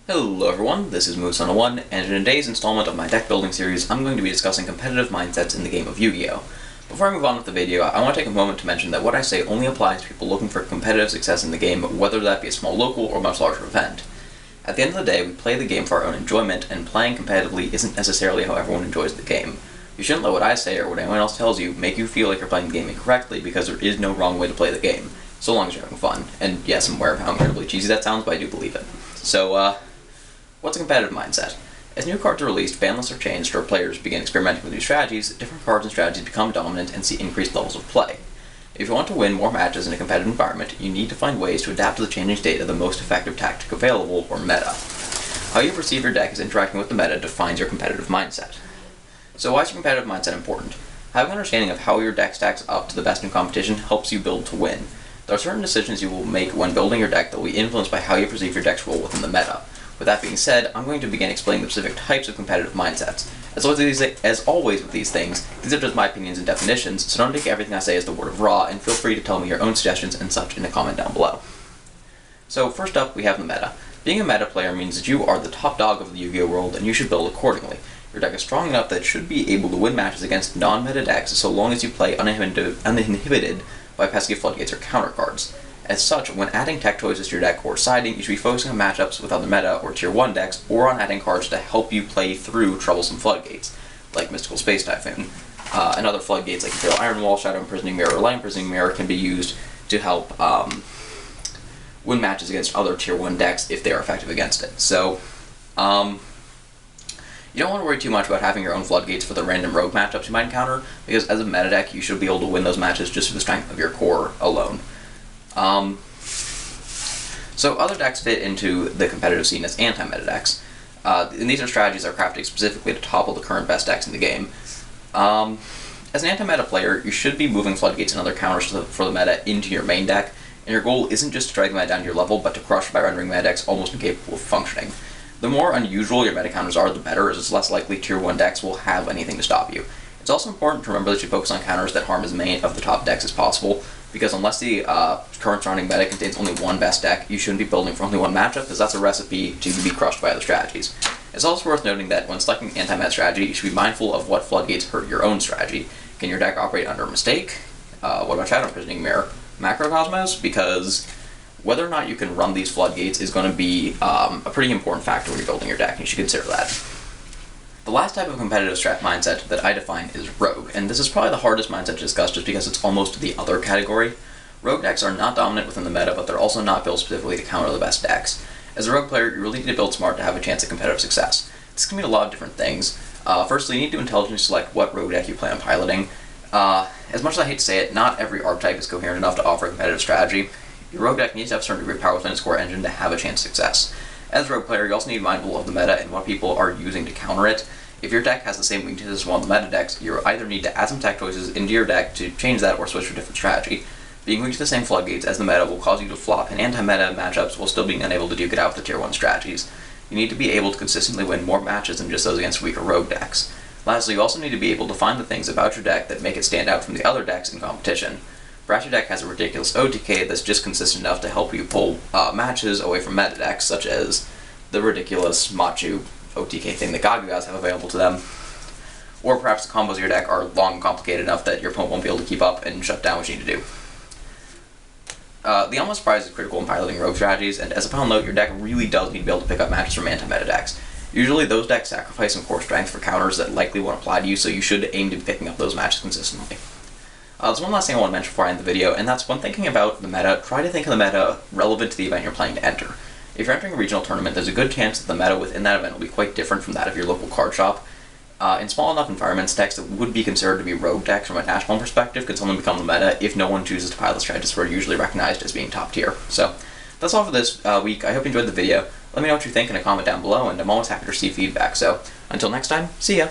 Hello everyone, this is Moose101, and in today's installment of my deck building series, I'm going to be discussing competitive mindsets in the game of Yu-Gi-Oh! Before I move on with the video, I want to take a moment to mention that what I say only applies to people looking for competitive success in the game, whether that be a small local or much larger event. At the end of the day, we play the game for our own enjoyment, and playing competitively isn't necessarily how everyone enjoys the game. You shouldn't let what I say or what anyone else tells you make you feel like you're playing the game incorrectly, because there is no wrong way to play the game, so long as you're having fun. And yes, I'm aware of how incredibly cheesy that sounds, but I do believe it. So, what's a competitive mindset? As new cards are released, ban lists are changed, or players begin experimenting with new strategies, different cards and strategies become dominant and see increased levels of play. If you want to win more matches in a competitive environment, you need to find ways to adapt to the changing state of the most effective tactic available, or meta. How you perceive your deck as interacting with the meta defines your competitive mindset. So why is your competitive mindset important? Having an understanding of how your deck stacks up to the best in competition helps you build to win. There are certain decisions you will make when building your deck that will be influenced by how you perceive your deck's role within the meta. With that being said, I'm going to begin explaining the specific types of competitive mindsets. As always with these things, these are just my opinions and definitions, so don't take everything I say as the word of raw, and feel free to tell me your own suggestions and such in a comment down below. So first up, we have the meta. Being a meta player means that you are the top dog of the Yu-Gi-Oh! World, and you should build accordingly. Your deck is strong enough that it should be able to win matches against non-meta decks so long as you play uninhibited by pesky floodgates or counter cards. As such, when adding tech choices to your deck or siding, you should be focusing on matchups with other meta or tier 1 decks, or on adding cards to help you play through troublesome floodgates, like Mystical Space Typhoon. And other floodgates like Imperial Iron Wall, Shadow Imprisoning Mirror, or Light Imprisoning Mirror can be used to help win matches against other tier 1 decks if they are effective against it. So, you don't want to worry too much about having your own floodgates for the random rogue matchups you might encounter, because as a meta deck, you should be able to win those matches just through the strength of your core alone. So other decks fit into the competitive scene as anti-meta decks, and these are strategies that are crafted specifically to topple the current best decks in the game. As an anti-meta player, you should be moving floodgates and other counters for the meta into your main deck, and your goal isn't just to drag the meta down to your level, but to crush by rendering meta decks almost incapable of functioning. The more unusual your meta counters are, the better, as it's less likely tier 1 decks will have anything to stop you. It's also important to remember that you focus on counters that harm as many of the top decks as possible, because unless the current surrounding meta contains only one best deck, you shouldn't be building for only one matchup, because that's a recipe to be crushed by other strategies. It's also worth noting that when selecting anti-meta strategy, you should be mindful of what floodgates hurt your own strategy. Can your deck operate under a mistake? What about Shadow Imprisoning Mirror? Macrocosmos? Because whether or not you can run these floodgates is going to be a pretty important factor when you're building your deck, and you should consider that. The last type of competitive strat mindset that I define is Rogue, and this is probably the hardest mindset to discuss just because it's almost the other category. Rogue decks are not dominant within the meta, but they're also not built specifically to counter the best decks. As a Rogue player, you really need to build smart to have a chance at competitive success. This can mean a lot of different things. Firstly, you need to intelligently select what Rogue deck you plan on piloting. As much as I hate to say it, not every archetype is coherent enough to offer a competitive strategy. Your Rogue deck needs to have a certain degree of power within its core engine to have a chance of success. As a Rogue player, you also need to be mindful of the meta and what people are using to counter it. If your deck has the same weaknesses as one of the meta decks, you either need to add some tech choices into your deck to change that or switch to a different strategy. Being weak to the same floodgates as the meta will cause you to flop in anti-meta matchups while still being unable to duke it out with the tier 1 strategies. You need to be able to consistently win more matches than just those against weaker Rogue decks. Lastly, you also need to be able to find the things about your deck that make it stand out from the other decks in competition. Perhaps your deck has a ridiculous OTK that's just consistent enough to help you pull matches away from meta decks, such as the ridiculous Machu OTK thing that Gagugas have available to them. Or perhaps the combos of your deck are long and complicated enough that your opponent won't be able to keep up and shut down what you need to do. The almost prize is critical in piloting Rogue strategies, and as a final note, your deck really does need to be able to pick up matches from anti-meta decks. Usually those decks sacrifice some core strength for counters that likely won't apply to you, so you should aim to be picking up those matches consistently. There's one last thing I want to mention before I end the video, and that's when thinking about the meta, try to think of the meta relevant to the event you're planning to enter. If you're entering a regional tournament, there's a good chance that the meta within that event will be quite different from that of your local card shop. In small enough environments, decks that would be considered to be rogue decks from a national perspective could suddenly become the meta if no one chooses to pilot strategies that are usually recognized as being top tier. So, that's all for this week. I hope you enjoyed the video. Let me know what you think in a comment down below, and I'm always happy to receive feedback. So, until next time, see ya!